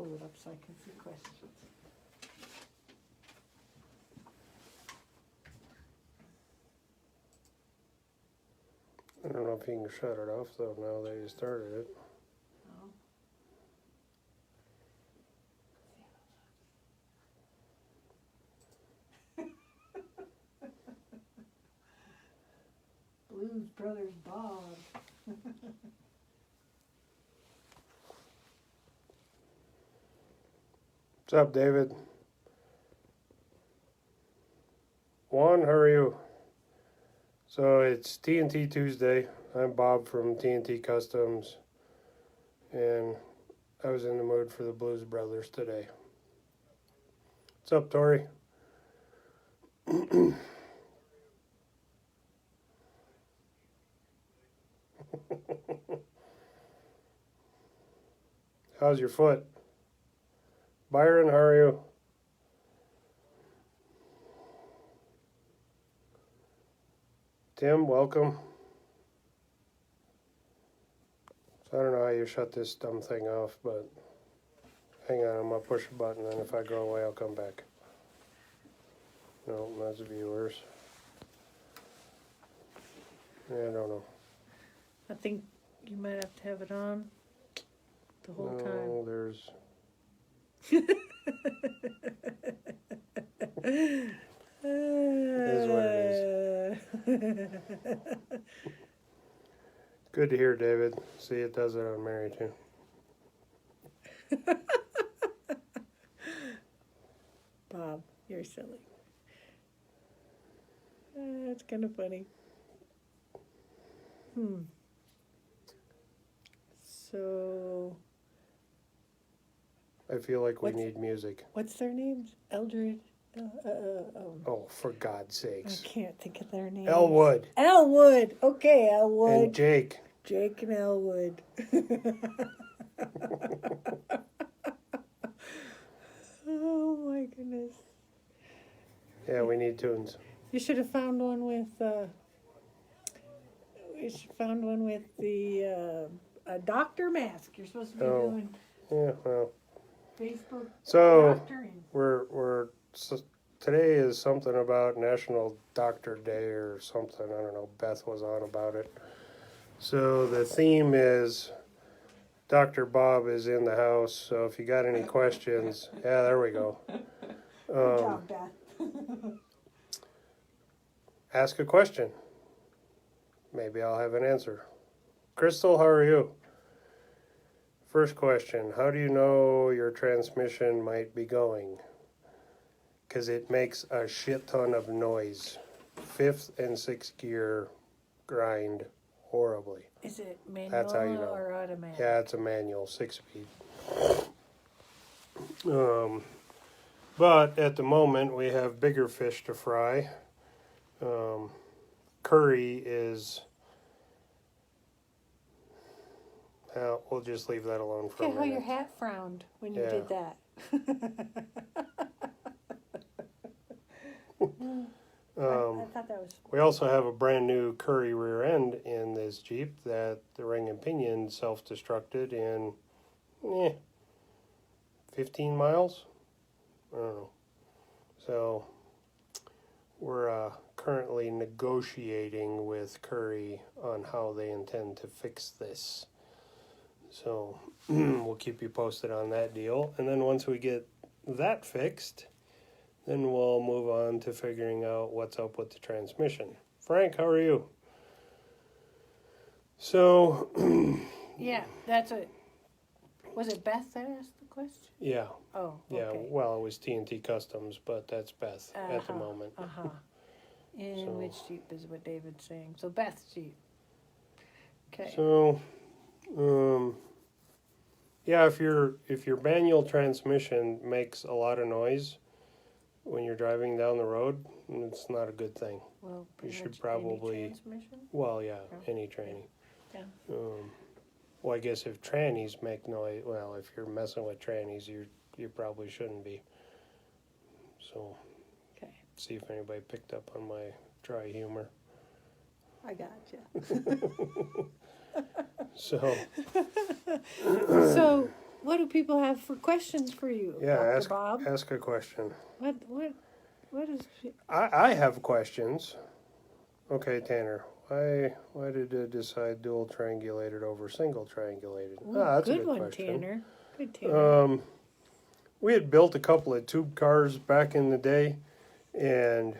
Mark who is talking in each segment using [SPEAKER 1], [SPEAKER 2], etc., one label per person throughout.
[SPEAKER 1] pull it up so I can see questions.
[SPEAKER 2] I don't know if you can shut it off though now that you started it.
[SPEAKER 1] No. Blues Brothers Bob.
[SPEAKER 2] What's up, David? Juan, how are you? So it's TNT Tuesday. I'm Bob from TNT Customs, and I was in the mood for the Blues Brothers today. What's up, Tori? How's your foot? Byron, how are you? Tim, welcome. So I don't know how you shut this dumb thing off, but hang on, I'm gonna push a button, and if I go away, I'll come back. No, that's viewers. Yeah, I don't know.
[SPEAKER 1] I think you might have to have it on the whole
[SPEAKER 2] No, there's.
[SPEAKER 1] time.
[SPEAKER 2] It is what it is. Good to hear, David. See, it does it on Mary too.
[SPEAKER 1] Bob, you're silly. That's kind of funny. So,
[SPEAKER 2] I feel like we need music.
[SPEAKER 1] what's their names? Eldred?
[SPEAKER 2] Oh, for God's
[SPEAKER 1] I
[SPEAKER 2] sakes.
[SPEAKER 1] can't think of their names.
[SPEAKER 2] Elwood.
[SPEAKER 1] Elwood. Okay, Elwood.
[SPEAKER 2] And Jake.
[SPEAKER 1] Jake and Elwood. Oh my goodness.
[SPEAKER 2] Yeah, we need tunes.
[SPEAKER 1] You should have found one with. You should have found one with the a doctor mask. You're supposed to be doing
[SPEAKER 2] Yeah, well.
[SPEAKER 1] Facebook.
[SPEAKER 2] So
[SPEAKER 1] Doctoring.
[SPEAKER 2] Today is something about National Doctor Day or something. I don't know. Beth was on about it. So the theme is Dr. Bob is in the house. So if you got any questions, yeah, there we go.
[SPEAKER 1] Good job, Beth.
[SPEAKER 2] Ask a question. Maybe I'll have an answer. Crystal, how are you? First question, how do you know your transmission might be going? Because it makes a shit ton of noise. Fifth and sixth gear grind horribly.
[SPEAKER 1] Is it manual
[SPEAKER 2] That's how you know.
[SPEAKER 1] or automatic?
[SPEAKER 2] Yeah, it's a manual, 6-speed. But at the moment, we have bigger fish to fry. Curry is... we'll just leave that alone for a
[SPEAKER 1] Look at
[SPEAKER 2] minute.
[SPEAKER 1] how your hat frowned when you
[SPEAKER 2] Yeah.
[SPEAKER 1] did that. I thought that was...
[SPEAKER 2] We also have a brand new Curry rear end in this Jeep that the ring and pinion self-destructed in 15 miles? I don't know. So we're currently negotiating with Curry on how they intend to fix this. So we'll keep you posted on that deal. And then once we get that fixed, then we'll move on to figuring out what's up with the transmission. Frank, how are you? So...
[SPEAKER 1] Yeah, that's it. Was it Beth that asked the question?
[SPEAKER 2] Yeah.
[SPEAKER 1] Oh,
[SPEAKER 2] Yeah,
[SPEAKER 1] okay.
[SPEAKER 2] well, it was TNT Customs, but that's Beth at the moment.
[SPEAKER 1] Uh-huh. In
[SPEAKER 2] So-
[SPEAKER 1] which Jeep is what David's saying. So Beth's Jeep. Okay.
[SPEAKER 2] So, yeah, if your manual transmission makes a lot of noise when you're driving down the road, it's not a good thing.
[SPEAKER 1] Well,
[SPEAKER 2] You
[SPEAKER 1] pretty
[SPEAKER 2] should
[SPEAKER 1] much
[SPEAKER 2] probably-
[SPEAKER 1] any transmission?
[SPEAKER 2] Well, yeah,
[SPEAKER 1] Yeah.
[SPEAKER 2] any tranny.
[SPEAKER 1] Yeah.
[SPEAKER 2] Well, I guess if trannies make noise, well, if you're messing with trannies, you probably shouldn't be. So,
[SPEAKER 1] Okay.
[SPEAKER 2] see if anybody picked up on my dry humor.
[SPEAKER 1] I got you.
[SPEAKER 2] So,
[SPEAKER 1] So, what do people have for questions for you,
[SPEAKER 2] Yeah,
[SPEAKER 1] Dr. Bob?
[SPEAKER 2] ask a question.
[SPEAKER 1] What is?
[SPEAKER 2] I have questions. Okay, Tanner. Why did you decide dual triangulated over single triangulated?
[SPEAKER 1] Ooh,
[SPEAKER 2] That's a
[SPEAKER 1] good
[SPEAKER 2] good
[SPEAKER 1] one,
[SPEAKER 2] question.
[SPEAKER 1] Tanner. Good, Tanner.
[SPEAKER 2] We had built a couple of tube cars back in the day, and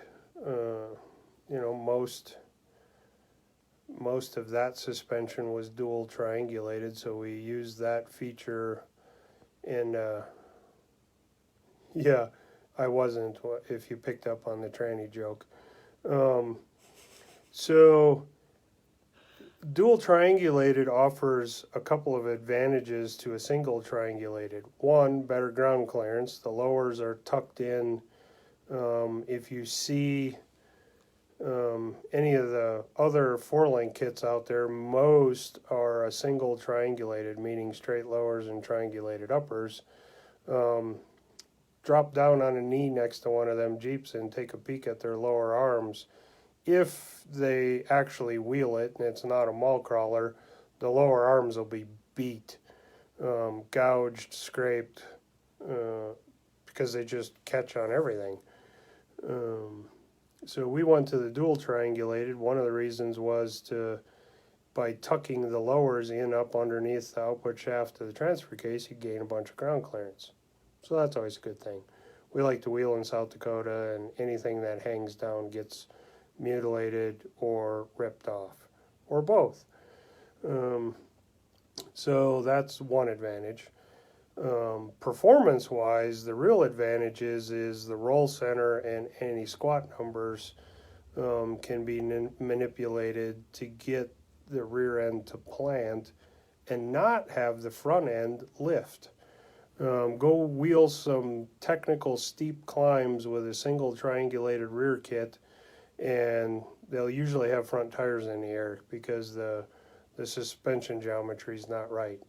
[SPEAKER 2] most of that suspension was dual triangulated, so we used that feature. And yeah, I wasn't. If you picked up on the tranny joke, so dual triangulated offers a couple of advantages to a single triangulated. One, better ground clearance. The lowers are tucked in. If you see any of the other 4-link kits out there, most are a single triangulated, meaning straight lowers and triangulated uppers. Drop down on a knee next to one of them Jeeps and take a peek at their lower arms. If they actually wheel it and it's not a mall crawler, the lower arms will be beat, gouged, scraped, because they just catch on everything. So we went to the dual triangulated. One of the reasons was by tucking the lowers in up underneath the output shaft of the transfer case, you gain a bunch of ground clearance. So that's always a good thing. We like to wheel in South Dakota, and anything that hangs down gets mutilated or ripped off, or both. So that's one advantage. Performance-wise, the real advantage is the roll center and anti-squat numbers can be manipulated to get the rear end to plant and not have the front end lift. Go wheel some technical steep climbs with a single triangulated rear kit, and they'll usually have front tires in the air because the suspension geometry is not right.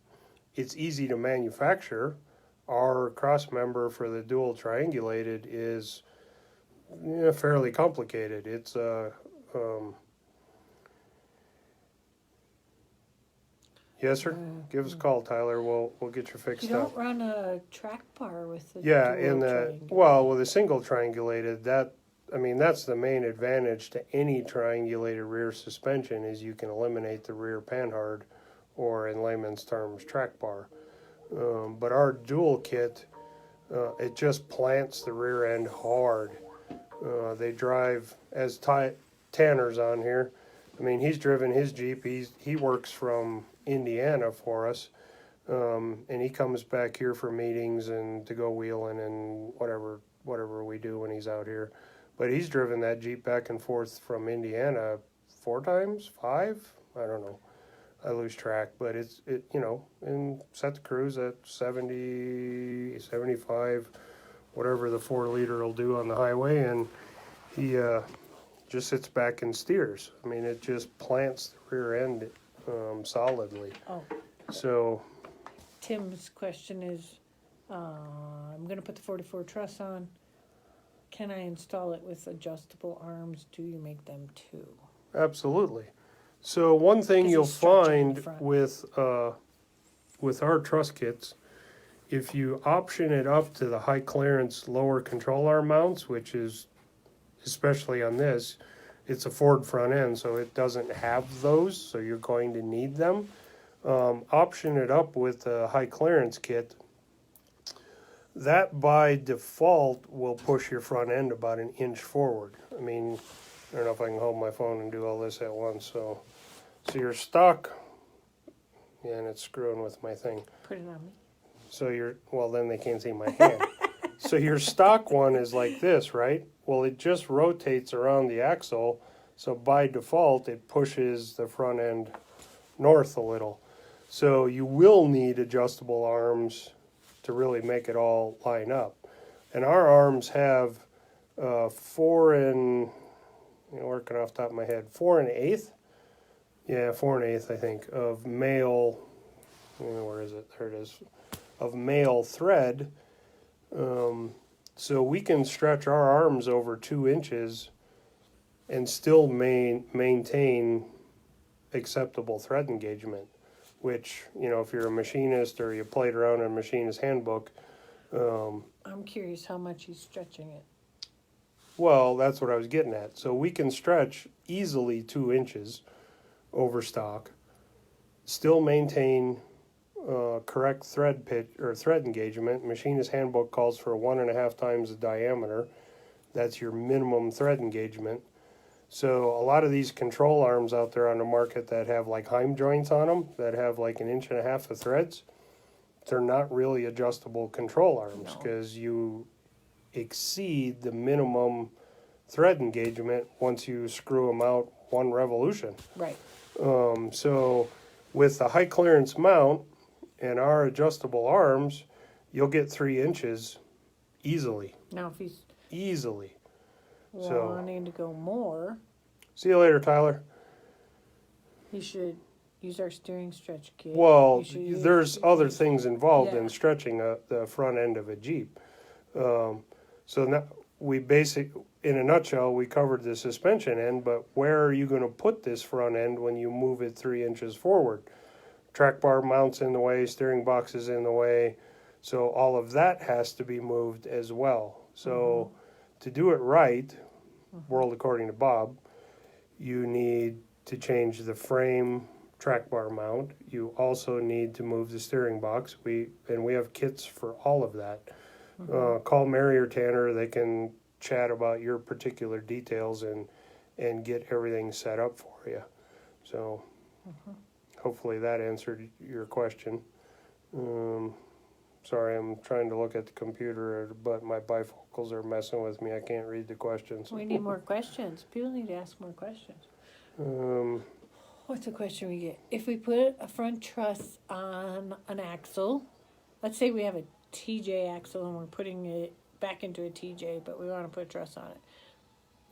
[SPEAKER 2] It's easy to manufacture. Our cross member for the dual triangulated is fairly complicated. It's yes, sir. Give us a call, Tyler. We'll get you fixed
[SPEAKER 1] You
[SPEAKER 2] up.
[SPEAKER 1] don't run a track bar with the
[SPEAKER 2] Yeah,
[SPEAKER 1] dual
[SPEAKER 2] with a single triangulated, that's the main advantage to any triangulated rear suspension is you can eliminate the rear panhard, or in layman's terms, track bar. But our dual kit, it just plants the rear end hard. They drive, as Tanner's on here. I mean, he's driven his Jeep. He works from Indiana for us, and he comes back here for meetings and to go wheeling and whatever we do when he's out here. But he's driven that Jeep back and forth from Indiana 4 times, 5, I don't know. I lose track, but and set the cruise at 70, 75, whatever the 4-liter will do on the highway, and he just sits back and steers. I mean, it just plants the rear end solidly.
[SPEAKER 1] Oh.
[SPEAKER 2] So
[SPEAKER 1] Tim's question is, I'm going to put the 44 truss on. Can I install it with adjustable arms? Do you make them too?
[SPEAKER 2] absolutely. So one thing you'll find with our truss kits, if you option it up to the high clearance lower control arm mounts, which is especially on this, it's a Ford front end, so it doesn't have those, so you're going to need them. Option it up with a high clearance kit. That by default will push your front end about an inch forward. I mean, I don't know if I can hold my phone and do all this at once, so you're stuck. Yeah, and it's screwing with my thing.
[SPEAKER 1] Put it on me.
[SPEAKER 2] So then they can't see my hand. So your stock one is like this, right? Well, it just rotates around the axle, so by default it pushes the front end north a little. So you will need adjustable arms to really make it all line up. And our arms have 4 and, working off the top of my head, 4 1/8. Yeah, 4 1/8, I think, of male, where is it? There it is. Of male thread. So we can stretch our arms over 2 inches and still maintain acceptable thread engagement. which, if you're a machinist or you played around in a machinist handbook,
[SPEAKER 1] I'm curious how much he's stretching it.
[SPEAKER 2] well, that's what I was getting at. So we can stretch easily 2 inches over stock, still maintain correct thread pitch or thread engagement. Machinist handbook calls for 1.5 times the diameter. That's your minimum thread engagement. So a lot of these control arms out there on the market that have like Heim joints on them, that have like 1.5 inches of threads, they're not really adjustable control arms because you exceed the minimum thread engagement once you screw them out 1 revolution.
[SPEAKER 1] Right.
[SPEAKER 2] So with the high clearance mount and our adjustable arms, you'll get 3 inches easily.
[SPEAKER 1] Now, if he's
[SPEAKER 2] Easily.
[SPEAKER 1] wanting to go more,
[SPEAKER 2] See you later, Tyler.
[SPEAKER 1] he should use our steering stretch kit.
[SPEAKER 2] Well,
[SPEAKER 1] He should use-
[SPEAKER 2] there's other things involved
[SPEAKER 1] Yeah.
[SPEAKER 2] in stretching the front end of a Jeep. So now in a nutshell, we covered the suspension end, but where are you going to put this front end when you move it 3 inches forward? Track bar mounts in the way, steering box is in the way, so all of that has to be moved as well. So to do it right, world according to Bob, you need to change the frame track bar mount. You also need to move the steering box. We have kits for all of that. Call Mary or Tanner. They can chat about your particular details and get everything set up for you. So hopefully that answered your question. Sorry, I'm trying to look at the computer, but my bifocals are messing with me. I can't read the questions.
[SPEAKER 1] We need more questions. People need to ask more questions. What's the question we get? If we put a front truss on an axle, let's say we have a TJ axle and we're putting it back into a TJ, but we want to put a truss on it.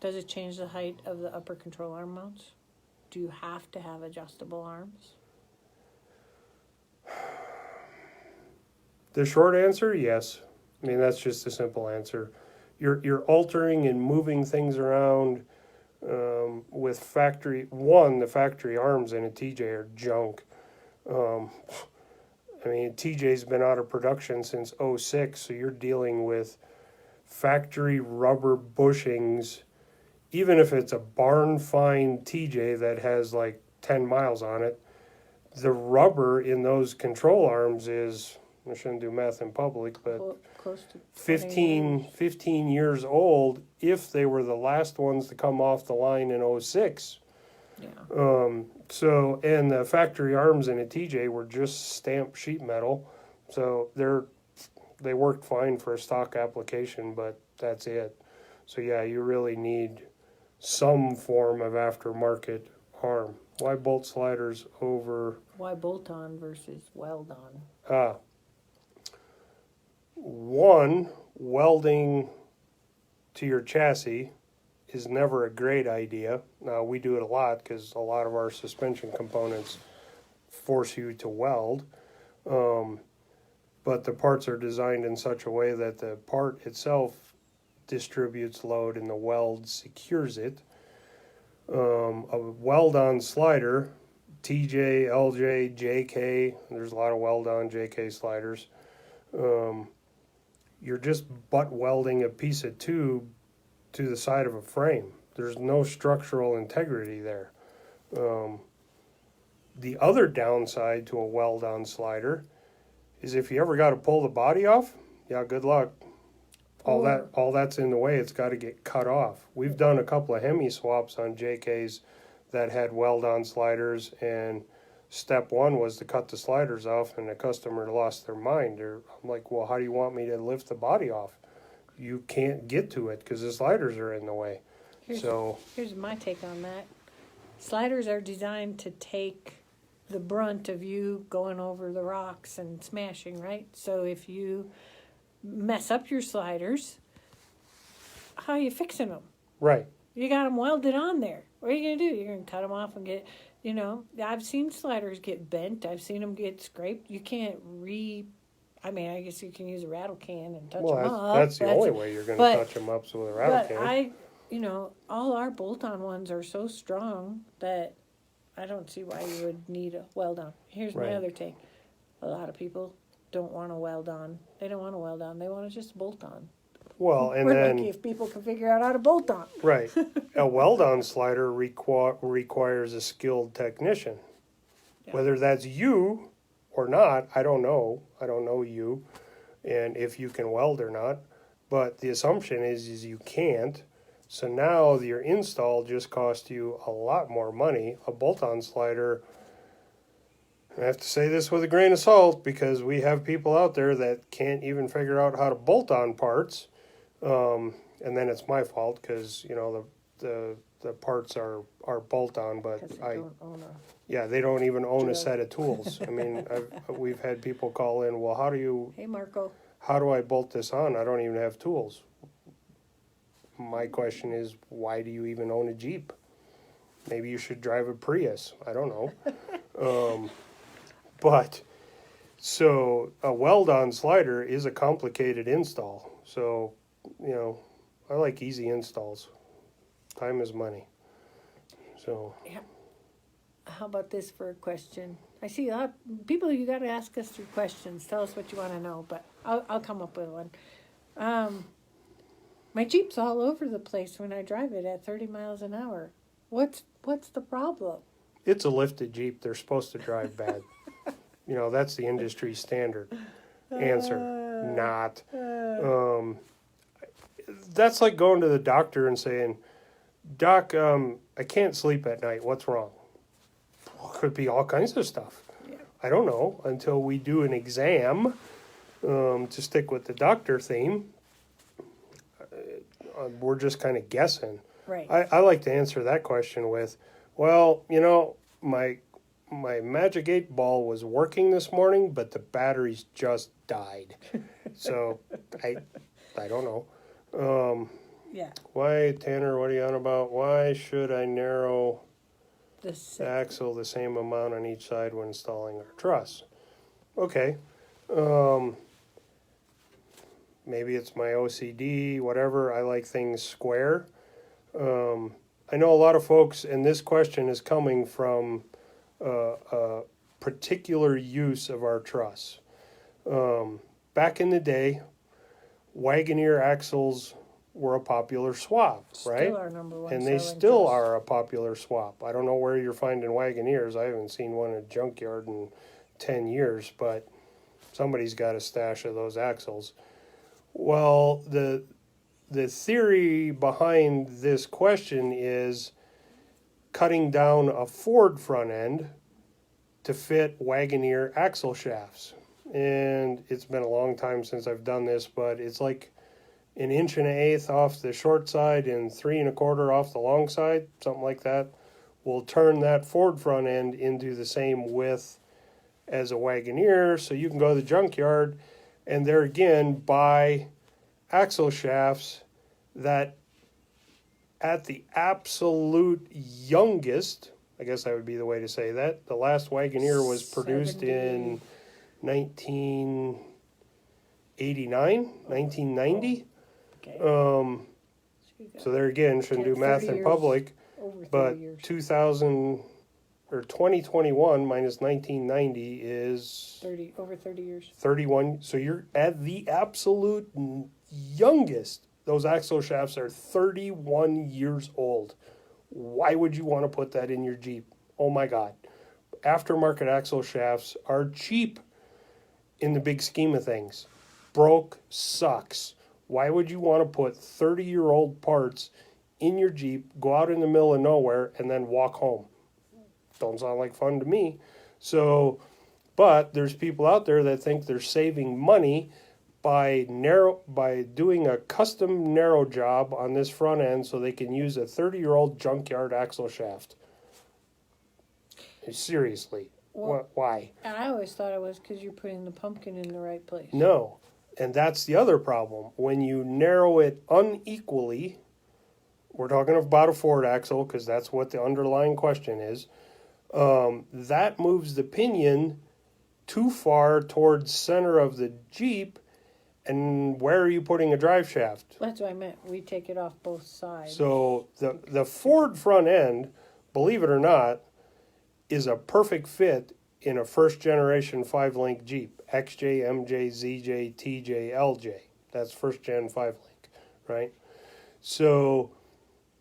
[SPEAKER 1] Does it change the height of the upper control arm mounts? Do you have to have adjustable arms?
[SPEAKER 2] The short answer, yes. I mean, that's just a simple answer. You're altering and moving things around with the factory arms in a TJ are junk. I mean, TJ's been out of production since '06, so you're dealing with factory rubber bushings. Even if it's a barn find TJ that has like 10 miles on it, the rubber in those control arms is, I shouldn't do math in public, but
[SPEAKER 1] Close to
[SPEAKER 2] 15 years old if they were the last ones to come off the line in '06.
[SPEAKER 1] Yeah.
[SPEAKER 2] And the factory arms in a TJ were just stamped sheet metal. So they worked fine for a stock application, but that's it. So yeah, you really need some form of aftermarket arm. Why bolt sliders over?
[SPEAKER 1] Why bolt on versus weld on?
[SPEAKER 2] One, welding to your chassis is never a great idea. Now, we do it a lot because a lot of our suspension components force you to weld. But the parts are designed in such a way that the part itself distributes load and the weld secures it. A weld-on slider, TJ, LJ, JK, there's a lot of weld-on JK sliders. You're just butt welding a piece of tube to the side of a frame. There's no structural integrity there. The other downside to a weld-on slider is if you ever got to pull the body off, yeah, good luck. All that's in the way. It's got to get cut off. We've done a couple of Hemi swaps on JKs that had weld-on sliders, and step one was to cut the sliders off, and the customer lost their mind. I'm like, well, how do you want me to lift the body off? You can't get to it because the sliders are in the way.
[SPEAKER 1] Here's my take on that. Sliders are designed to take the brunt of you going over the rocks and smashing, right? So if you mess up your sliders, how are you fixing them?
[SPEAKER 2] Right.
[SPEAKER 1] You got them welded on there. What are you going to do? You're going to cut them off and get, I've seen sliders get bent. I've seen them get scraped. You can't I guess you can use a rattle can and touch them up.
[SPEAKER 2] That's the only way you're going to touch them up with a rattle can.
[SPEAKER 1] All our bolt-on ones are so strong that I don't see why you would need a weld on. Here's my
[SPEAKER 2] Right.
[SPEAKER 1] other take. A lot of people don't want a weld on. They don't want a weld on. They want to just bolt on.
[SPEAKER 2] Well, and
[SPEAKER 1] We're
[SPEAKER 2] then
[SPEAKER 1] lucky if people can figure out how to bolt on.
[SPEAKER 2] right, a weld-on slider requires a skilled technician.
[SPEAKER 1] Yeah.
[SPEAKER 2] Whether that's you or not, I don't know. I don't know you, and if you can weld or not. But the assumption is you can't. So now your install just cost you a lot more money. A bolt-on slider, I have to say this with a grain of salt because we have people out there that can't even figure out how to bolt on parts. And then it's my fault because, you know, the parts are bolt on, but
[SPEAKER 1] Because they don't own a...
[SPEAKER 2] yeah, they don't even own a
[SPEAKER 1] Drill.
[SPEAKER 2] set of tools. I mean, we've had people call in, well,
[SPEAKER 1] Hey, Marco.
[SPEAKER 2] how do I bolt this on? I don't even have tools. My question is, why do you even own a Jeep? Maybe you should drive a Prius. I don't know. But, so a weld-on slider is a complicated install. So, you know, I like easy installs. Time is money. So,
[SPEAKER 1] How about this for a question? I see a lot of people, you got to ask us through questions. Tell us what you want to know, but I'll come up with one. My Jeep's all over the place when I drive it at 30 miles an hour. What's the problem?
[SPEAKER 2] it's a lifted Jeep. They're supposed to drive bad. You know, that's the industry standard answer. Not. That's like going to the doctor and saying, Doc, I can't sleep at night. What's wrong? Could be all kinds of stuff.
[SPEAKER 1] Yeah.
[SPEAKER 2] I don't know until we do an exam. To stick with the doctor theme, we're just kind of guessing.
[SPEAKER 1] Right.
[SPEAKER 2] I like to answer that question with, well, you know, my Magic 8 Ball was working this morning, but the batteries just died. So I don't know.
[SPEAKER 1] Yeah.
[SPEAKER 2] Why, Tanner, what are you on about? Why should I narrow
[SPEAKER 1] The
[SPEAKER 2] the axle the same amount on each side when installing our truss? Okay. Maybe it's my OCD, whatever. I like things square. I know a lot of folks, and this question is coming from a particular use of our truss. Back in the day, Wagoneer axles were a popular swap, right?
[SPEAKER 1] Still our number one
[SPEAKER 2] And they
[SPEAKER 1] selling
[SPEAKER 2] still
[SPEAKER 1] truss.
[SPEAKER 2] are a popular swap. I don't know where you're finding Wagoneers. I haven't seen one in a junkyard in 10 years, but somebody's got a stash of those axles. Well, the theory behind this question is cutting down a Ford front end to fit Wagoneer axle shafts. And it's been a long time since I've done this, but it's like 1 1/8 off the short side and 3 1/4 off the long side, something like that. We'll turn that Ford front end into the same width as a Wagoneer, so you can go to the junkyard and there again buy axle shafts that at the absolute youngest, I guess that would be the way to say that, the last Wagoneer was produced in 1989, 1990.
[SPEAKER 1] Okay.
[SPEAKER 2] So there again, shouldn't do math
[SPEAKER 1] 30
[SPEAKER 2] in
[SPEAKER 1] years,
[SPEAKER 2] public,
[SPEAKER 1] over 30
[SPEAKER 2] but
[SPEAKER 1] years.
[SPEAKER 2] 2000 or 2021 minus 1990 is
[SPEAKER 1] Over 30 years.
[SPEAKER 2] 31. So you're at the absolute youngest. Those axle shafts are 31 years old. Why would you want to put that in your Jeep? Oh my God. Aftermarket axle shafts are cheap in the big scheme of things. Broke sucks. Why would you want to put 30-year-old parts in your Jeep, go out in the middle of nowhere, and then walk home? Don't sound like fun to me. So, but there's people out there that think they're saving money by doing a custom narrow job on this front end so they can use a 30-year-old junkyard axle shaft. Seriously,
[SPEAKER 1] Well,
[SPEAKER 2] why?
[SPEAKER 1] And I always thought it was because you're putting the pumpkin in the right place.
[SPEAKER 2] No, and that's the other problem. When you narrow it unequally, we're talking about a Ford axle because that's what the underlying question is. That moves the pinion too far towards center of the Jeep, and where are you putting a drive shaft?
[SPEAKER 1] That's what I meant. We take it off both sides.
[SPEAKER 2] So the Ford front end, believe it or not, is a perfect fit in a first generation 5-link Jeep, XJ, MJ, ZJ, TJ, LJ. That's first gen 5-link, right? So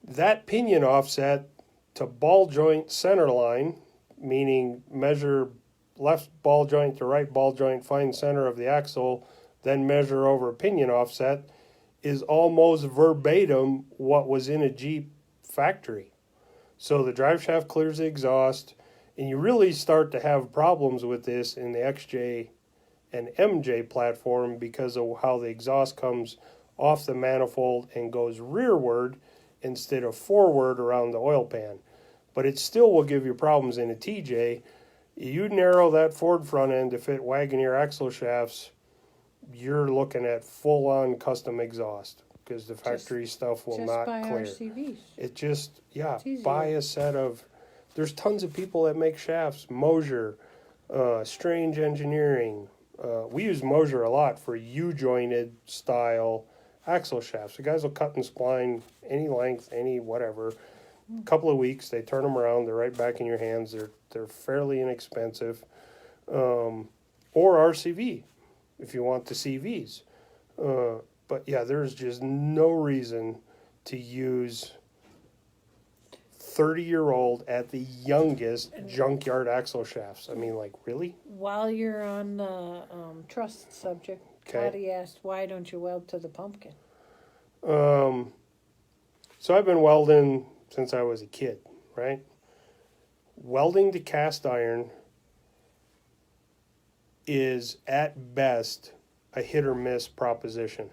[SPEAKER 2] that pinion offset to ball joint center line, meaning measure left ball joint to right ball joint, find center of the axle, then measure over pinion offset, is almost verbatim what was in a Jeep factory. So the drive shaft clears the exhaust, and you really start to have problems with this in the XJ and MJ platform because of how the exhaust comes off the manifold and goes rearward instead of forward around the oil pan. But it still will give you problems in a TJ. You narrow that Ford front end to fit Wagoneer axle shafts, you're looking at full-on custom exhaust because the factory stuff will not
[SPEAKER 1] buy
[SPEAKER 2] clear.
[SPEAKER 1] RCVs.
[SPEAKER 2] It just,
[SPEAKER 1] It's easier.
[SPEAKER 2] buy a set of, there's tons of people that make shafts, Mosier, Strange Engineering. We use Mosier a lot for U-jointed style axle shafts. The guys will cut and spline any length, any whatever. A couple of weeks, they turn them around, they're right back in your hands. They're fairly inexpensive. Or RCV, if you want the CVs. But yeah, there's just no reason to use 30-year-old at the youngest junkyard axle shafts. I mean, like, really?
[SPEAKER 1] While you're on the Truss subject,
[SPEAKER 2] Okay.
[SPEAKER 1] Patty asked, why don't you weld to the pumpkin?
[SPEAKER 2] So I've been welding since I was a kid, right? Welding to cast iron is at best a hit or miss proposition.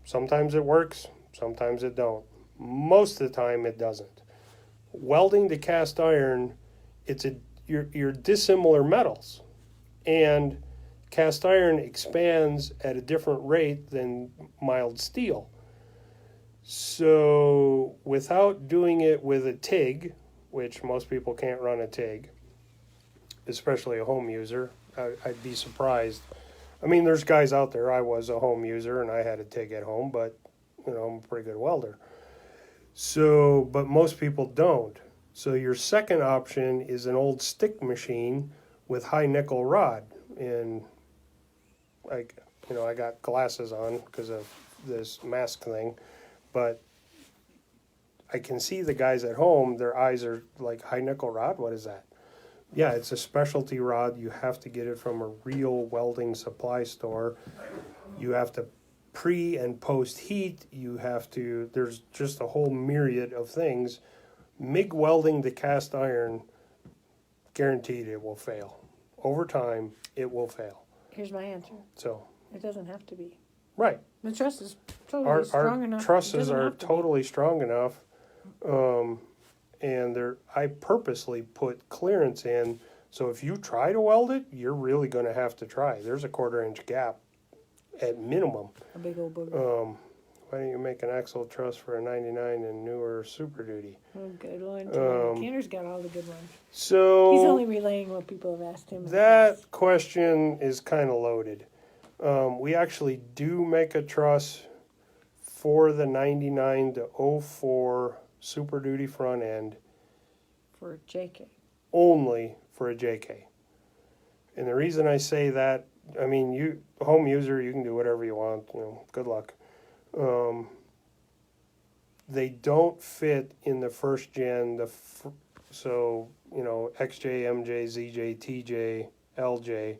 [SPEAKER 2] Sometimes it works, sometimes it don't. Most of the time it doesn't. Welding to cast iron, you're dissimilar metals, and cast iron expands at a different rate than mild steel. So without doing it with a TIG, which most people can't run a TIG, especially a home user, I'd be surprised. I mean, there's guys out there. I was a home user and I had a TIG at home, but I'm a pretty good welder. So, but most people don't. So your second option is an old stick machine with high nickel rod. And I got glasses on because of this mask thing, but I can see the guys at home, their eyes are like, high nickel rod? What is that? Yeah, it's a specialty rod. You have to get it from a real welding supply store. You have to pre and post heat. There's just a whole myriad of things. MIG welding to cast iron, guaranteed it will fail. Over time, it will fail.
[SPEAKER 1] Here's my answer.
[SPEAKER 2] So,
[SPEAKER 1] It doesn't have to be.
[SPEAKER 2] right.
[SPEAKER 1] The truss is totally strong enough.
[SPEAKER 2] Our trusses
[SPEAKER 1] It doesn't
[SPEAKER 2] are
[SPEAKER 1] have to be.
[SPEAKER 2] totally strong enough. And I purposely put clearance in, so if you try to weld it, you're really going to have to try. There's a 1/4-inch gap at minimum.
[SPEAKER 1] A big old booger.
[SPEAKER 2] Why don't you make an axle truss for a 99 and newer Super Duty?
[SPEAKER 1] Oh, good one. Tanner's got all the good ones.
[SPEAKER 2] So
[SPEAKER 1] He's only relaying what people have asked him. in the
[SPEAKER 2] that
[SPEAKER 1] past.
[SPEAKER 2] question is kind of loaded. We actually do make a truss for the 99 to 04 Super Duty front end,
[SPEAKER 1] For JK.
[SPEAKER 2] only for a JK. And the reason I say that, I mean, you home user, you can do whatever you want, good luck. They don't fit in the first gen, XJ, MJ, ZJ, TJ, LJ,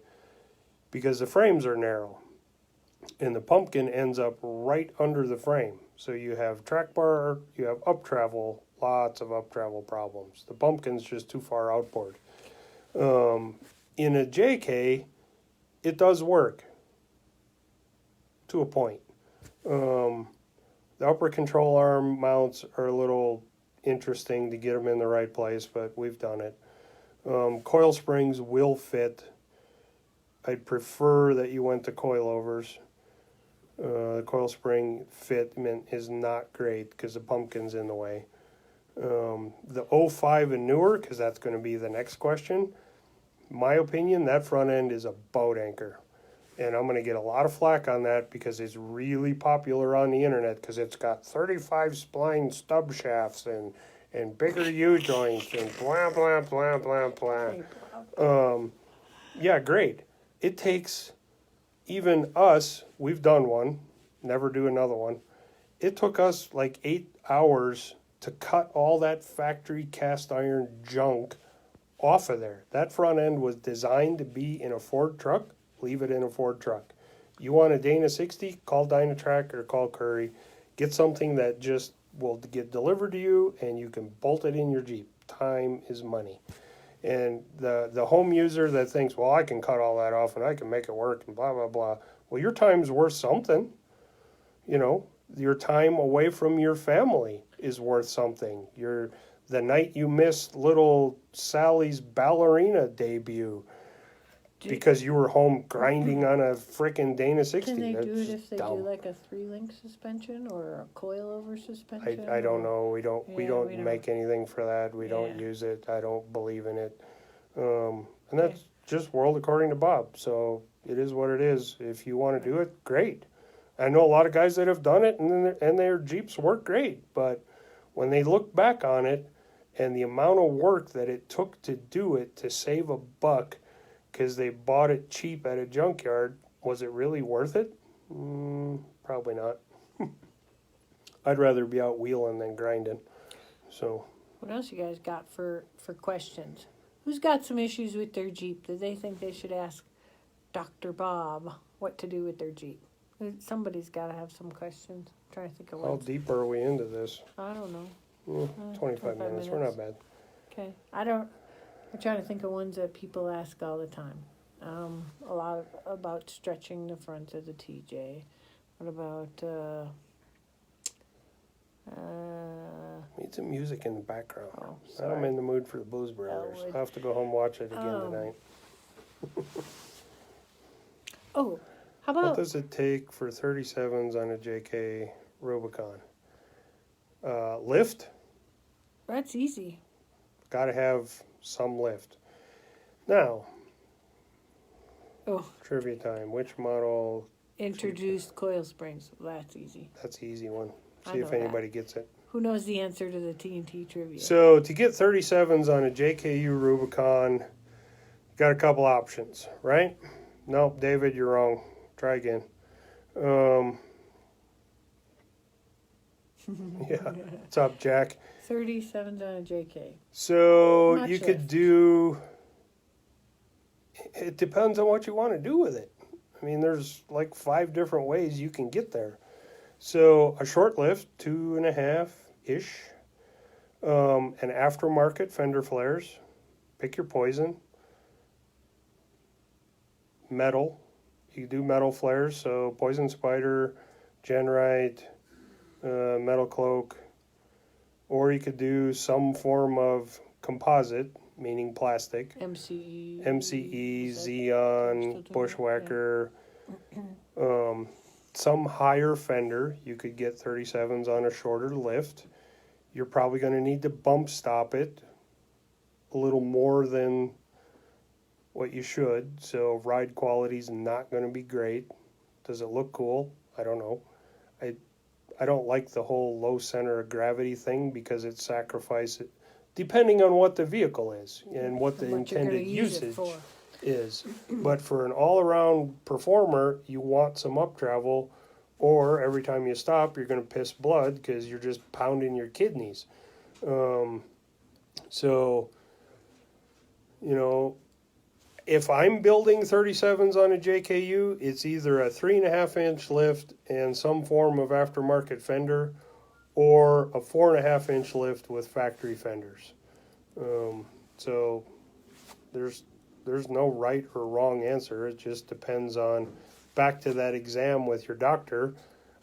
[SPEAKER 2] because the frames are narrow. And the pumpkin ends up right under the frame. So you have track bar, you have up travel, lots of up travel problems. The pumpkin's just too far outboard. In a JK, it does work to a point. The upper control arm mounts are a little interesting to get them in the right place, but we've done it. Coil springs will fit. I'd prefer that you went to coilovers. The coil spring fitment is not great because the pumpkin's in the way. The 05 and newer, because that's going to be the next question, my opinion, that front end is a boat anchor. And I'm going to get a lot of flack on that because it's really popular on the internet because it's got 35 spline stub shafts and and bigger U-joints and blah, blah, blah, blah, blah.
[SPEAKER 1] Hey, Bob.
[SPEAKER 2] Yeah, great. It takes even us, we've done one, never do another one. It took us like 8 hours to cut all that factory cast iron junk off of there. That front end was designed to be in a Ford truck. Leave it in a Ford truck. You want a Dana 60? Call Dynatrack or call Curry. Get something that just will get delivered to you and you can bolt it in your Jeep. Time is money. And the home user that thinks, well, I can cut all that off and I can make it work and blah, blah, blah. Well, your time's worth something. You know, your time away from your family is worth something. The night you missed little Sally's ballerina debut because you were home grinding on a frickin' Dana 60.
[SPEAKER 1] Can they
[SPEAKER 2] That's
[SPEAKER 1] do it if they
[SPEAKER 2] dumb.
[SPEAKER 1] do like a 3-link suspension or a coilover suspension?
[SPEAKER 2] I don't know. We don't
[SPEAKER 1] we don't.
[SPEAKER 2] make anything for that. We don't use it. I don't believe in it. And that's just world according to Bob. So it is what it is. If you want to do it, great. I know a lot of guys that have done it and their Jeeps work great. But when they look back on it and the amount of work that it took to do it to save a buck because they bought it cheap at a junkyard, was it really worth it? Probably not. I'd rather be out wheeling than grinding. So,
[SPEAKER 1] what else you guys got for questions? Who's got some issues with their Jeep that they think they should ask Dr. Bob what to do with their Jeep? Somebody's got to have some questions. I'm trying to think of
[SPEAKER 2] how
[SPEAKER 1] what.
[SPEAKER 2] deep are we into this?
[SPEAKER 1] I don't know.
[SPEAKER 2] 25 minutes. We're not bad.
[SPEAKER 1] Okay. I'm trying to think of ones that people ask all the time. A lot about stretching the front of the TJ. What about
[SPEAKER 2] Need some music in the background.
[SPEAKER 1] Oh,
[SPEAKER 2] I'm
[SPEAKER 1] sorry.
[SPEAKER 2] in the mood for the Blues Brothers.
[SPEAKER 1] Elwood.
[SPEAKER 2] I'll have to go home and watch it again tonight.
[SPEAKER 1] Oh, how
[SPEAKER 2] What
[SPEAKER 1] about
[SPEAKER 2] does it take for 37s on a JK Rubicon? Lift?
[SPEAKER 1] that's easy.
[SPEAKER 2] Got to have some lift. Now,
[SPEAKER 1] Oh,
[SPEAKER 2] trivia time. Which model?
[SPEAKER 1] introduced coil springs. That's easy.
[SPEAKER 2] That's an easy one.
[SPEAKER 1] I
[SPEAKER 2] See if
[SPEAKER 1] know that.
[SPEAKER 2] anybody gets it.
[SPEAKER 1] Who knows the answer to the TNT trivia?
[SPEAKER 2] So to get 37s on a JKU Rubicon, you got a couple options, right? Nope, David, you're wrong. Try again. Yeah, what's up, Jack?
[SPEAKER 1] 37s on a JK.
[SPEAKER 2] So
[SPEAKER 1] Much
[SPEAKER 2] you could
[SPEAKER 1] lift.
[SPEAKER 2] do, it depends on what you want to do with it. I mean, there's like 5 different ways you can get there. So a short lift, 2.5-ish, an aftermarket fender flares, pick your poison, metal, you do metal flares, so Poison Spider, Genrite, Metal Cloak, or you could do some form of composite, meaning plastic,
[SPEAKER 1] MCE.
[SPEAKER 2] MCE,
[SPEAKER 1] Is that-
[SPEAKER 2] Xeon,
[SPEAKER 1] still doing
[SPEAKER 2] Bushwhacker, some higher fender. You could get 37s on a shorter lift. You're probably going to need to bump stop it a little more than what you should, so ride quality's not going to be great. Does it look cool? I don't know. I don't like the whole low center of gravity thing because it sacrifices, depending on what the vehicle is and what the
[SPEAKER 1] What you're gonna
[SPEAKER 2] intended
[SPEAKER 1] use it
[SPEAKER 2] usage
[SPEAKER 1] for.
[SPEAKER 2] is. But for an all-around performer, you want some up travel, or every time you stop, you're going to piss blood because you're just pounding your kidneys. So, you know, if I'm building 37s on a JKU, it's either a 3.5-inch lift and some form of aftermarket fender, or a 4.5-inch lift with factory fenders. So there's no right or wrong answer. It just depends on, back to that exam with your doctor.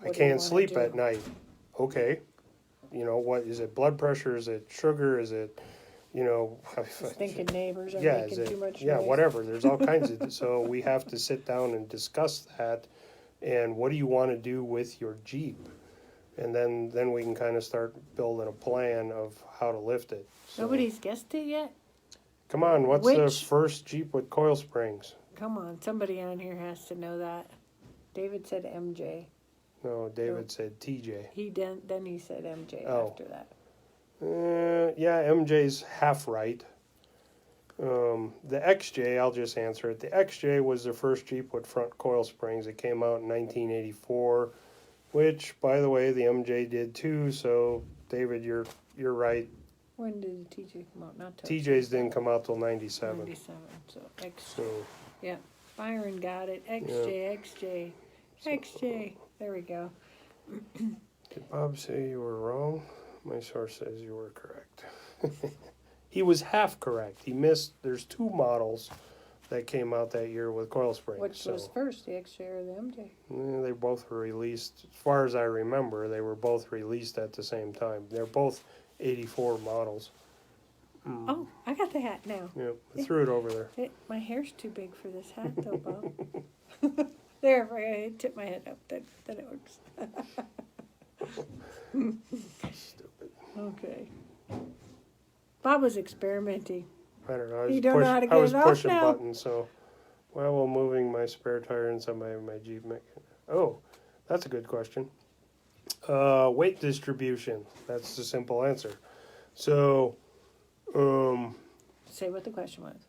[SPEAKER 2] I
[SPEAKER 1] What do you
[SPEAKER 2] can't
[SPEAKER 1] wanna
[SPEAKER 2] sleep
[SPEAKER 1] do?
[SPEAKER 2] at night. Okay. You know, what is it? Blood pressure? Is it sugar? Is it, you know,
[SPEAKER 1] Thinking neighbors are
[SPEAKER 2] yeah, is
[SPEAKER 1] making
[SPEAKER 2] it,
[SPEAKER 1] too much
[SPEAKER 2] yeah,
[SPEAKER 1] noise.
[SPEAKER 2] whatever. There's all kinds of, so we have to sit down and discuss that. And what do you want to do with your Jeep? And then we can kind of start building a plan of how to lift it. So,
[SPEAKER 1] Nobody's guessed it yet?
[SPEAKER 2] come on, what's the
[SPEAKER 1] Which-
[SPEAKER 2] first Jeep with coil springs?
[SPEAKER 1] Come on, somebody on here has to know that. David said MJ.
[SPEAKER 2] No, David said TJ.
[SPEAKER 1] Then he said MJ
[SPEAKER 2] Oh.
[SPEAKER 1] after that.
[SPEAKER 2] Yeah, MJ's half right. The XJ, I'll just answer it. The XJ was the first Jeep with front coil springs. It came out in 1984, which, by the way, the MJ did too. So, David, you're right.
[SPEAKER 1] When did the TJ come out? Not till
[SPEAKER 2] TJ's didn't come out till 97.
[SPEAKER 1] 97. So XJ.
[SPEAKER 2] So,
[SPEAKER 1] Yeah. Byron got it. XJ, XJ, XJ. There we go.
[SPEAKER 2] did Bob say you were wrong? My source says you were correct. He was half correct. He missed. There's two models that came out that year with coil springs.
[SPEAKER 1] Which was first, the XJ or the MJ?
[SPEAKER 2] They both were released. As far as I remember, they were both released at the same time. They're both 84 models.
[SPEAKER 1] Oh, I got the hat now.
[SPEAKER 2] Yeah, I threw it over there.
[SPEAKER 1] My hair's too big for this hat, though, Bob. There, if I tip my head up, then it works.
[SPEAKER 2] Stupid.
[SPEAKER 1] Okay. Bob was experimenting.
[SPEAKER 2] I don't know.
[SPEAKER 1] I was
[SPEAKER 2] pushing
[SPEAKER 1] now.
[SPEAKER 2] buttons, so while moving my spare tire inside my Jeep. Oh, that's a good question. Weight distribution. That's the simple answer. So,
[SPEAKER 1] Say what the question was.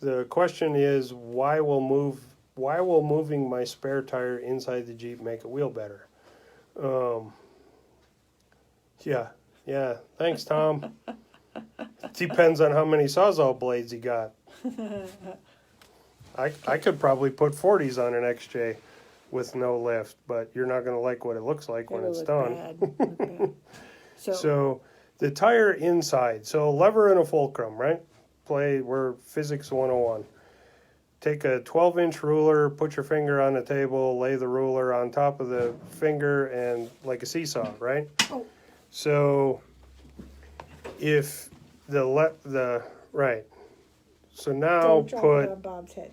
[SPEAKER 2] the question is, why will moving my spare tire inside the Jeep make a wheel better? Yeah. Thanks, Tom. Depends on how many Sawzall blades you got. I could probably put 40s on an XJ with no lift, but you're not going to like what it looks like when it's done.
[SPEAKER 1] Bad.
[SPEAKER 2] So the tire inside, so lever and a fulcrum, right? We're physics 101. Take a 12-inch ruler, put your finger on the table, lay the ruler on top of the finger, and like a seesaw, right?
[SPEAKER 1] Oh.
[SPEAKER 2] So if right. So now
[SPEAKER 1] Don't drop it on Bob's head.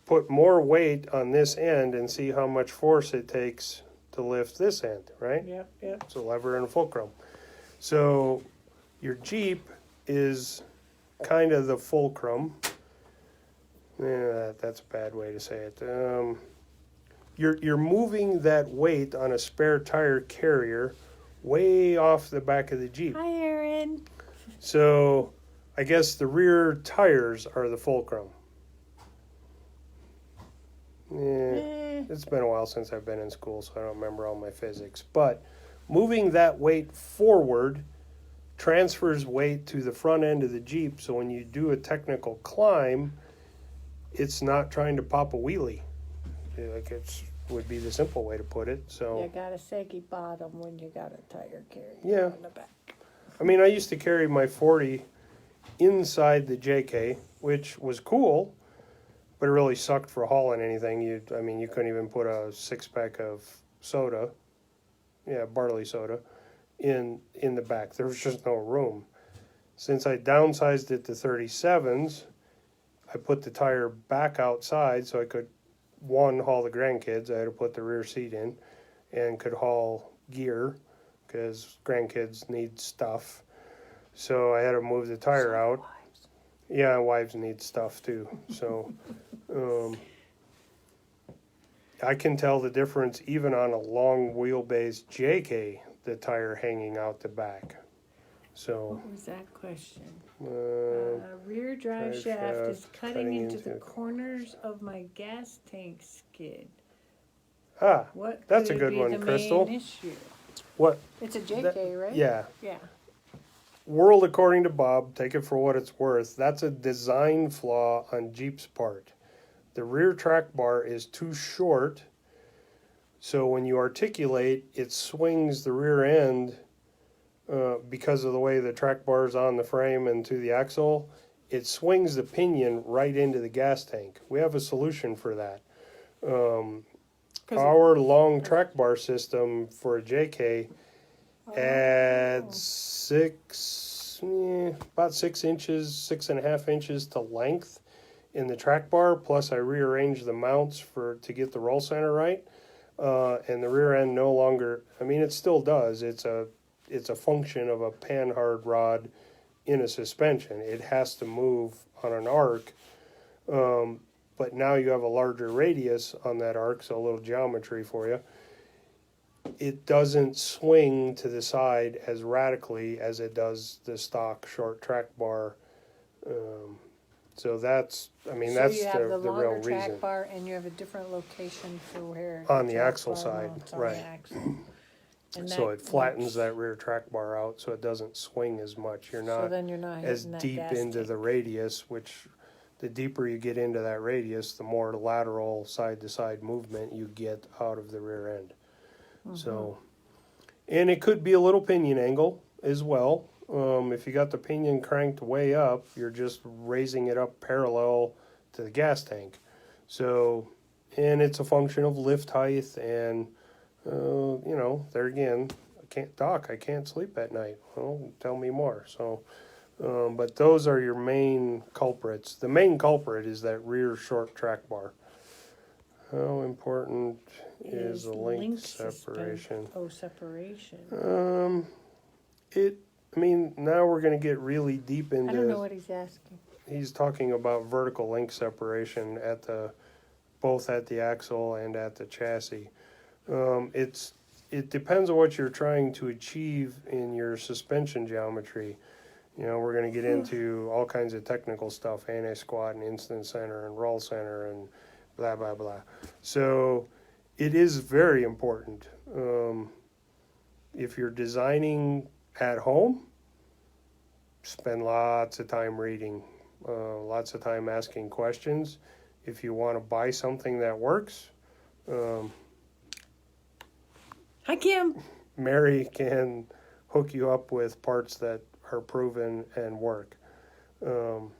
[SPEAKER 2] put more weight on this end and see how much force it takes to lift this end, right?
[SPEAKER 1] Yep.
[SPEAKER 2] So lever and fulcrum. So your Jeep is kind of the fulcrum. Yeah, that's a bad way to say it. You're moving that weight on a spare tire carrier way off the back of the Jeep.
[SPEAKER 1] Hi, Aaron.
[SPEAKER 2] So I guess the rear tires are the fulcrum. It's been a while since I've been in school, so I don't remember all my physics. But moving that weight forward transfers weight to the front end of the Jeep, so when you do a technical climb, it's not trying to pop a wheelie. Like would be the simple way to put it. So
[SPEAKER 1] You got a saggy bottom when you got a tire carrier
[SPEAKER 2] Yeah.
[SPEAKER 1] on the back.
[SPEAKER 2] I mean, I used to carry my 40 inside the JK, which was cool, but it really sucked for hauling anything. You couldn't even put a 6-pack of soda, barley soda, in the back. There was just no room. Since I downsized it to 37s, I put the tire back outside so I could, haul the grandkids. I had to put the rear seat in and could haul gear because grandkids need stuff. So I had to move the tire out.
[SPEAKER 1] Wives.
[SPEAKER 2] Yeah, wives need stuff too. So I can tell the difference even on a long wheelbase JK, the tire hanging out the back. So
[SPEAKER 1] What was that question?
[SPEAKER 2] drive
[SPEAKER 1] Rear drive shaft is
[SPEAKER 2] cutting
[SPEAKER 1] cutting into
[SPEAKER 2] into
[SPEAKER 1] the
[SPEAKER 2] the
[SPEAKER 1] corners of my gas tank skid. What
[SPEAKER 2] that's
[SPEAKER 1] could
[SPEAKER 2] a good
[SPEAKER 1] be
[SPEAKER 2] one,
[SPEAKER 1] the
[SPEAKER 2] Crystal.
[SPEAKER 1] main issue?
[SPEAKER 2] What?
[SPEAKER 1] It's a JK, right?
[SPEAKER 2] Yeah.
[SPEAKER 1] Yeah.
[SPEAKER 2] World according to Bob, take it for what it's worth, that's a design flaw on Jeep's part. The rear track bar is too short, so when you articulate, it swings the rear end because of the way the track bar is on the frame and to the axle. It swings the pinion right into the gas tank. We have a solution for that. Our long track bar system for a JK adds about 6 inches, 6.5 inches to length in the track bar. Plus, I rearranged the mounts to get the roll center right, and the rear end no longer. I mean, it still does. It's a function of a panhard rod in a suspension. It has to move on an arc, but now you have a larger radius on that arc, so a little geometry for you. it doesn't swing to the side as radically as it does the stock short track bar. So that's, I mean,
[SPEAKER 1] So
[SPEAKER 2] that's
[SPEAKER 1] you have the
[SPEAKER 2] the
[SPEAKER 1] longer
[SPEAKER 2] real
[SPEAKER 1] track
[SPEAKER 2] reason.
[SPEAKER 1] bar, and you have a different location for where
[SPEAKER 2] On the
[SPEAKER 1] track
[SPEAKER 2] axle
[SPEAKER 1] bar
[SPEAKER 2] side,
[SPEAKER 1] mounts on
[SPEAKER 2] right.
[SPEAKER 1] the axle. And
[SPEAKER 2] So
[SPEAKER 1] that
[SPEAKER 2] it flattens
[SPEAKER 1] makes-
[SPEAKER 2] that rear track bar out so it doesn't swing as much. You're
[SPEAKER 1] So
[SPEAKER 2] not
[SPEAKER 1] then you're not
[SPEAKER 2] as
[SPEAKER 1] hitting that
[SPEAKER 2] deep
[SPEAKER 1] gas
[SPEAKER 2] into
[SPEAKER 1] tank.
[SPEAKER 2] the radius, which the deeper you get into that radius, the more lateral side to side movement you get out of the rear end. So, and it could be a little pinion angle as well. If you got the pinion cranked way up, you're just raising it up parallel to the gas tank. So, and it's a function of lift height and, you know, there again, I can't sleep at night. Well, tell me more. So, but those are your main culprits. The main culprit is that rear short track bar. How important is the link separation?
[SPEAKER 1] Oh, separation.
[SPEAKER 2] I mean, now we're going to get really deep into.
[SPEAKER 1] I don't know what he's asking.
[SPEAKER 2] He's talking about vertical link separation at both at the axle and at the chassis. It depends on what you're trying to achieve in your suspension geometry. You know, we're going to get into all kinds of technical stuff, anti-squat and instant center and roll center and blah, blah, blah. So it is very important. If you're designing at home, spend lots of time reading, lots of time asking questions. If you want to buy something that works,
[SPEAKER 1] Hi, Kim.
[SPEAKER 2] Mary can hook you up with parts that are proven and work. And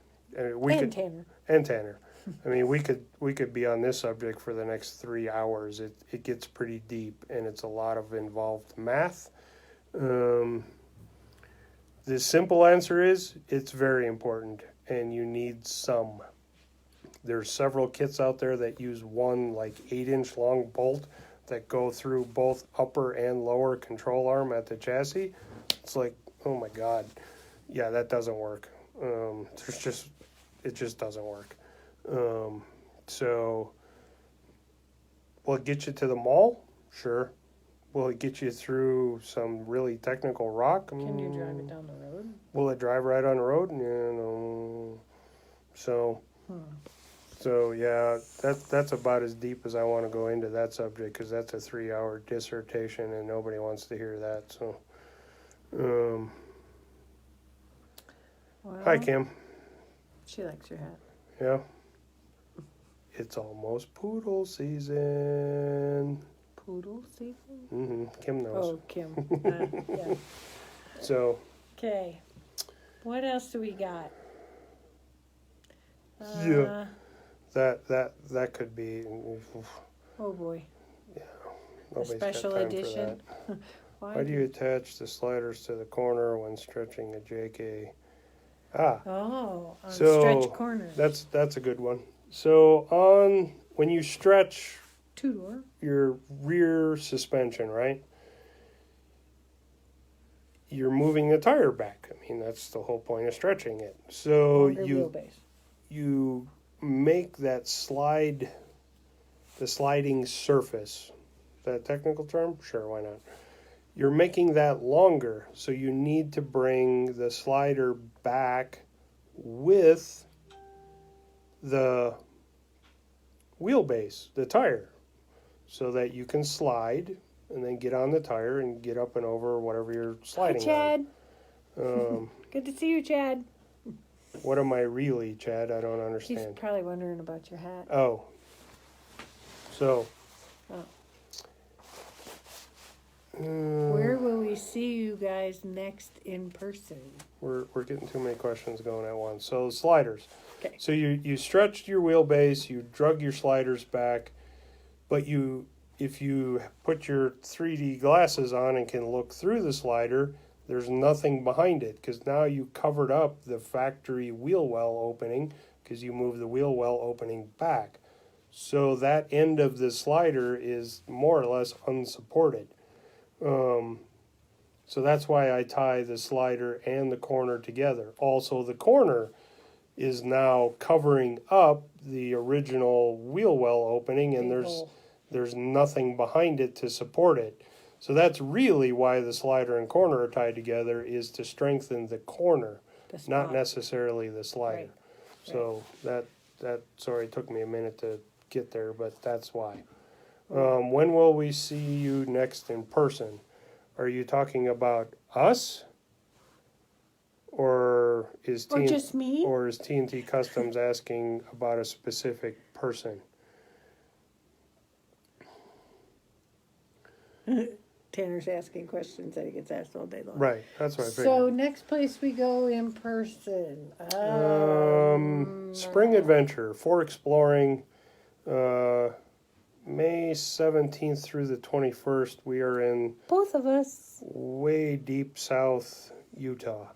[SPEAKER 1] Tanner.
[SPEAKER 2] And Tanner. I mean, we could be on this subject for the next 3 hours. It gets pretty deep, and it's a lot of involved math. The simple answer is it's very important, and you need some. There's several kits out there that use one like 8-inch long bolt that go through both upper and lower control arm at the chassis. It's like, oh my God, yeah, that doesn't work. It just doesn't work. So, will it get you to the mall? Sure. Will it get you through some really technical rock?
[SPEAKER 1] Can you drive it down the road?
[SPEAKER 2] Will it drive right on the road? No. So, so yeah, that's about as deep as I want to go into that subject because that's a 3-hour dissertation and nobody wants to hear that. So,
[SPEAKER 1] Well,
[SPEAKER 2] hi Kim.
[SPEAKER 1] she likes your hat.
[SPEAKER 2] Yeah. It's almost poodle season.
[SPEAKER 1] Poodle season?
[SPEAKER 2] Mm-hmm. Kim knows.
[SPEAKER 1] Oh, Kim. Yeah.
[SPEAKER 2] So.
[SPEAKER 1] Okay. What else do we got?
[SPEAKER 2] Yeah. That could be.
[SPEAKER 1] Oh boy.
[SPEAKER 2] Yeah.
[SPEAKER 1] A special edition.
[SPEAKER 2] Why do you attach the sliders to the corner when stretching a JK? On
[SPEAKER 1] stretch corners.
[SPEAKER 2] That's a good one. So when you stretch
[SPEAKER 1] two-door
[SPEAKER 2] your rear suspension, right? You're moving the tire back. I mean, that's the whole point of stretching it. So
[SPEAKER 1] longer wheelbase.
[SPEAKER 2] You make that the sliding surface. Is that a technical term? Sure, why not? You're making that longer, so you need to bring the slider back with the wheelbase, the tire, so that you can slide and then get on the tire and get up and over whatever you're sliding
[SPEAKER 1] Hi, Chad.
[SPEAKER 2] on.
[SPEAKER 1] Good to see you, Chad.
[SPEAKER 2] What am I really, Chad? I don't understand.
[SPEAKER 1] He's probably wondering about your hat.
[SPEAKER 2] Oh. So.
[SPEAKER 1] Where will we see you guys next in person?
[SPEAKER 2] We're getting too many questions going at once. So sliders.
[SPEAKER 1] Okay.
[SPEAKER 2] So you stretched your wheelbase, you drug your sliders back, but if you put your 3D glasses on and can look through the slider, there's nothing behind it because now you covered up the factory wheel well opening because you moved the wheel well opening back. So that end of the slider is more or less unsupported. So that's why I tie the slider and the corner together. Also, the corner is now covering up the original wheel well opening, and there's nothing behind it to support it. So that's really why the slider and corner are tied together, is to strengthen the corner,
[SPEAKER 1] The
[SPEAKER 2] not
[SPEAKER 1] spot.
[SPEAKER 2] necessarily the slider.
[SPEAKER 1] Right.
[SPEAKER 2] So that sorry, it took me a minute to get there, but that's why. When will we see you next in person? Are you talking about us? Or is
[SPEAKER 1] Or just me?
[SPEAKER 2] Or is TNT Customs asking about a specific person?
[SPEAKER 1] Tanner's asking questions that he gets asked all day long.
[SPEAKER 2] Right, that's what I figured.
[SPEAKER 1] So next place we go in person.
[SPEAKER 2] Spring Adventure for exploring. May 17th through the 21st. We are in
[SPEAKER 1] Both of us.
[SPEAKER 2] way deep south Utah.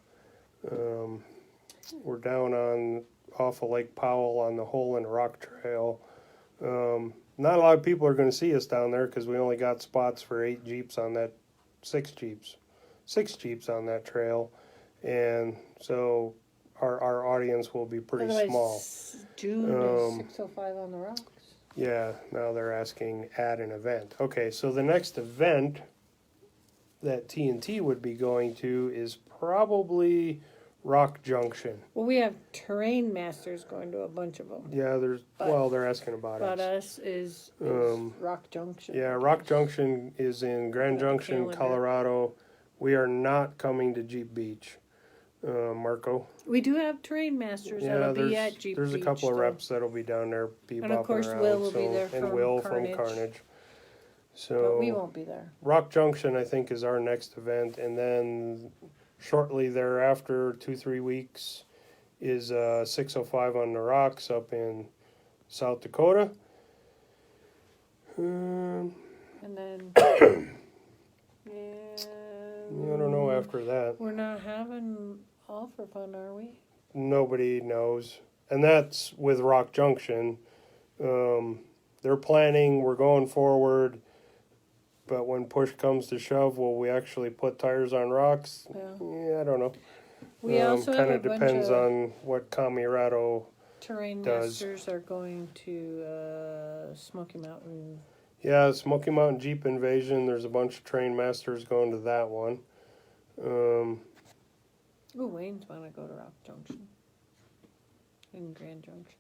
[SPEAKER 2] We're down off of Lake Powell on the Hole in the Rock Trail. Not a lot of people are going to see us down there because we only got spots for 6 Jeeps on that trail, and so our audience will be pretty small.
[SPEAKER 1] June is 605 on the rocks.
[SPEAKER 2] Yeah, now they're asking add an event. Okay, so the next event that TNT would be going to is probably Rock Junction.
[SPEAKER 1] Well, we have terrain masters going to a bunch of them.
[SPEAKER 2] Yeah, they're asking about us.
[SPEAKER 1] But us is Rock Junction.
[SPEAKER 2] Yeah, Rock Junction is in Grand Junction, Colorado. We are not coming to Jeep Beach, Marco.
[SPEAKER 1] We do have terrain masters that'll be at Jeep
[SPEAKER 2] There's
[SPEAKER 1] Beach.
[SPEAKER 2] a couple of reps that'll be down there, bebopping
[SPEAKER 1] and of course,
[SPEAKER 2] around.
[SPEAKER 1] Will will be there from
[SPEAKER 2] Will
[SPEAKER 1] Carnage.
[SPEAKER 2] from Carnage. So
[SPEAKER 1] But we won't be there.
[SPEAKER 2] Rock Junction, I think, is our next event, and then shortly thereafter, 2-3 weeks, is 605 on the Rocks up in South Dakota.
[SPEAKER 1] And then,
[SPEAKER 2] I don't know after that.
[SPEAKER 1] we're not having all for fun, are we?
[SPEAKER 2] Nobody knows. And that's with Rock Junction. They're planning, we're going forward, but when push comes to shove, will we actually put tires on rocks? Yeah, I don't know.
[SPEAKER 1] We also have
[SPEAKER 2] kind
[SPEAKER 1] a
[SPEAKER 2] of
[SPEAKER 1] bunch
[SPEAKER 2] depends
[SPEAKER 1] of
[SPEAKER 2] on what Camirado
[SPEAKER 1] terrain
[SPEAKER 2] does.
[SPEAKER 1] masters are going to Smoky Mountain.
[SPEAKER 2] Yeah, Smoky Mountain Jeep Invasion. There's a bunch of train masters going to that one.
[SPEAKER 1] Wayne's want to go to Rock Junction and Grand Junction.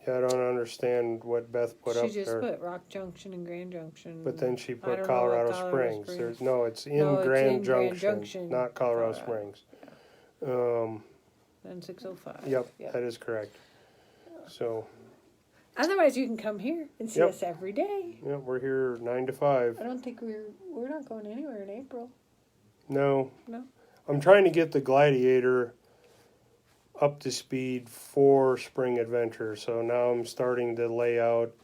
[SPEAKER 2] Yeah, I don't understand what Beth put up there.
[SPEAKER 1] She just put Rock Junction and Grand Junction.
[SPEAKER 2] But then she
[SPEAKER 1] I
[SPEAKER 2] put
[SPEAKER 1] don't know
[SPEAKER 2] Colorado
[SPEAKER 1] what
[SPEAKER 2] Springs.
[SPEAKER 1] Springs.
[SPEAKER 2] It's in
[SPEAKER 1] No, it's
[SPEAKER 2] Grand
[SPEAKER 1] in Grand
[SPEAKER 2] Junction,
[SPEAKER 1] Junction,
[SPEAKER 2] not Colorado
[SPEAKER 1] Colorado.
[SPEAKER 2] Springs.
[SPEAKER 1] Then 605.
[SPEAKER 2] Yep, that is correct. So,
[SPEAKER 1] Otherwise, you can come here and see
[SPEAKER 2] Yep.
[SPEAKER 1] us every day.
[SPEAKER 2] yeah, we're here 9 to 5.
[SPEAKER 1] I don't think we're not going anywhere in April.
[SPEAKER 2] No.
[SPEAKER 1] No.
[SPEAKER 2] I'm trying to get the Gladiator up to speed for Spring Adventure. So now I'm starting to lay out.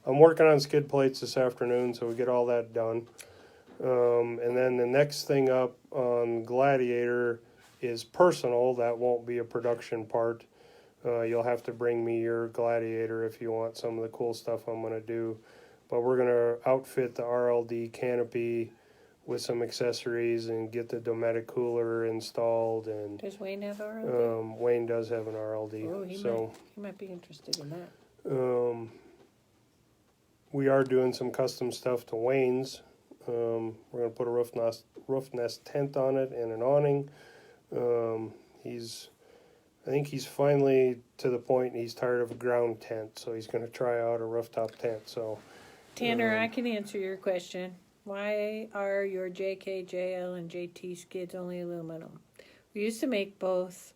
[SPEAKER 2] I'm working on skid plates this afternoon, so we get all that done. And then the next thing up on Gladiator is personal. That won't be a production part. You'll have to bring me your Gladiator if you want some of the cool stuff I'm going to do. But we're going to outfit the RLD canopy with some accessories and get the Dometic cooler installed. And
[SPEAKER 1] Does Wayne have RLD?
[SPEAKER 2] Wayne does have an RLD.
[SPEAKER 1] Oh, he might be interested in that.
[SPEAKER 2] We are doing some custom stuff to Wayne's. We're going to put a roof nest tent on it and an awning. I think he's finally to the point he's tired of a ground tent, so he's going to try out a rooftop tent. So,
[SPEAKER 1] Tanner, I can answer your question. Why are your JK, JL, and JT skids only aluminum? We used to make both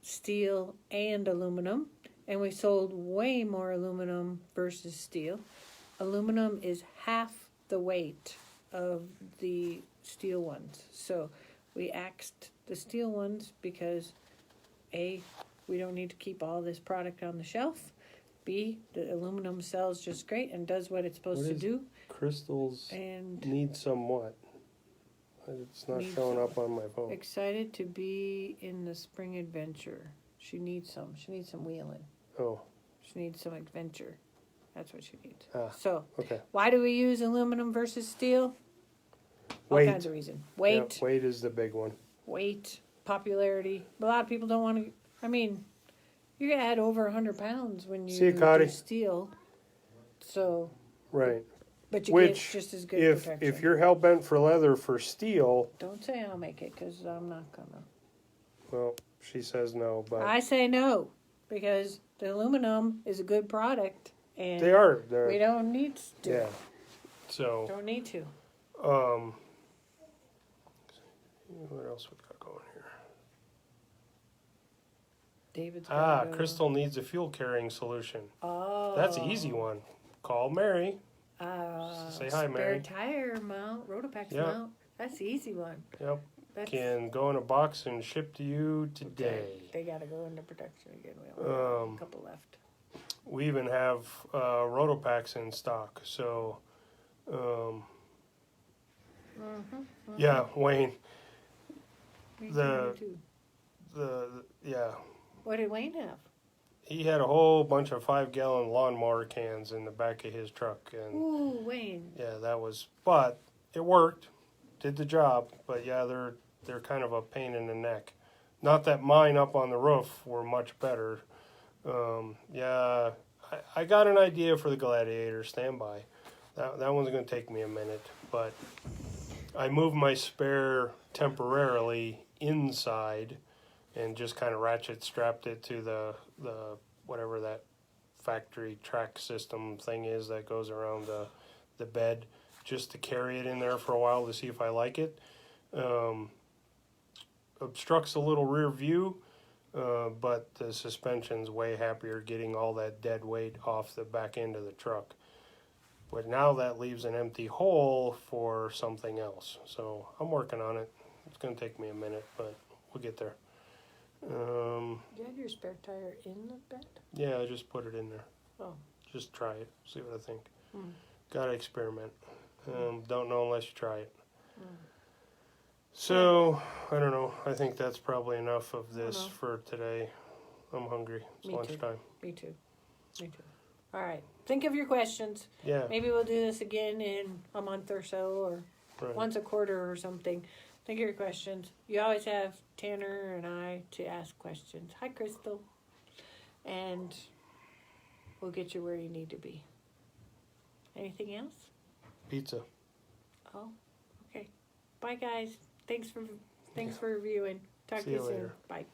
[SPEAKER 1] steel and aluminum, and we sold way more aluminum versus steel. Aluminum is half the weight of the steel ones. So we axed the steel ones because A, we don't need to keep all this product on the shelf. B, the aluminum sells just great and does what it's supposed to do.
[SPEAKER 2] Crystals
[SPEAKER 1] And
[SPEAKER 2] need some what? It's not showing up on my phone.
[SPEAKER 1] excited to be in the spring adventure. She needs some. She needs some wheeling.
[SPEAKER 2] Oh,
[SPEAKER 1] She needs some adventure. That's what she needs.
[SPEAKER 2] Ah,
[SPEAKER 1] So,
[SPEAKER 2] okay.
[SPEAKER 1] why do we use aluminum versus steel? All
[SPEAKER 2] Weight.
[SPEAKER 1] kinds of reasons. Weight,
[SPEAKER 2] Yeah, weight is the big one.
[SPEAKER 1] popularity. A lot of people don't want to. I mean, you add over 100 pounds when
[SPEAKER 2] See you,
[SPEAKER 1] you
[SPEAKER 2] Cotty.
[SPEAKER 1] do steel. So,
[SPEAKER 2] Right.
[SPEAKER 1] But you
[SPEAKER 2] Which,
[SPEAKER 1] get just as good
[SPEAKER 2] if
[SPEAKER 1] protection.
[SPEAKER 2] you're hell bent for leather for steel,
[SPEAKER 1] Don't say I'll make it, because I'm not gonna.
[SPEAKER 2] well, she says no, but
[SPEAKER 1] I say no, because the aluminum is a good product, and
[SPEAKER 2] they are.
[SPEAKER 1] we don't need to.
[SPEAKER 2] Yeah. So.
[SPEAKER 1] Don't need to.
[SPEAKER 2] What else we got going here?
[SPEAKER 1] David's gotta go.
[SPEAKER 2] Crystal needs a fuel carrying solution.
[SPEAKER 1] Oh.
[SPEAKER 2] That's an easy one. Call Mary. Say hi, Mary.
[SPEAKER 1] Spare tire mount, Rotopax
[SPEAKER 2] Yep.
[SPEAKER 1] mount. That's the easy one.
[SPEAKER 2] Yep.
[SPEAKER 1] That's,
[SPEAKER 2] Can go in a box and ship to you today.
[SPEAKER 1] They gotta go into production again. We only have a couple left.
[SPEAKER 2] We even have Rotopax in stock. So, yeah, Wayne.
[SPEAKER 1] Me
[SPEAKER 2] The-
[SPEAKER 1] too.
[SPEAKER 2] Yeah.
[SPEAKER 1] What did Wayne have?
[SPEAKER 2] He had a whole bunch of 5-gallon lawnmower cans in the back of his truck, and
[SPEAKER 1] Ooh, Wayne.
[SPEAKER 2] yeah, but it worked, did the job. But yeah, they're kind of a pain in the neck. Not that mine up on the roof were much better. Yeah, I got an idea for the Gladiator. Stand by. That one's going to take me a minute, but I moved my spare temporarily inside and just kind of ratchet strapped it to the whatever that factory track system thing is that goes around the bed, just to carry it in there for a while to see if I like it. Obstructs a little rear view, but the suspension's way happier getting all that dead weight off the back end of the truck. But now that leaves an empty hole for something else. So I'm working on it. It's going to take me a minute, but we'll get there.
[SPEAKER 1] You have your spare tire in the bed?
[SPEAKER 2] Yeah, I just put it in there.
[SPEAKER 1] Oh.
[SPEAKER 2] Just try it. See what I think.
[SPEAKER 1] Mm.
[SPEAKER 2] Gotta experiment. Don't know unless you try it.
[SPEAKER 1] Mm.
[SPEAKER 2] So, I don't know. I think that's probably enough of this for today. I'm hungry. It's
[SPEAKER 1] Me too.
[SPEAKER 2] lunchtime.
[SPEAKER 1] Me too. All right. Think of your questions.
[SPEAKER 2] Yeah.
[SPEAKER 1] Maybe we'll do this again in a month or so, or
[SPEAKER 2] Right.
[SPEAKER 1] once a quarter or something. Think of your questions. You always have Tanner and I to ask questions. Hi, Crystal. And we'll get you where you need to be. Anything else?
[SPEAKER 2] Pizza.
[SPEAKER 1] Oh, okay. Bye, guys. Thanks for reviewing. Talk to
[SPEAKER 2] See
[SPEAKER 1] you
[SPEAKER 2] you
[SPEAKER 1] soon.
[SPEAKER 2] later.
[SPEAKER 1] Bye.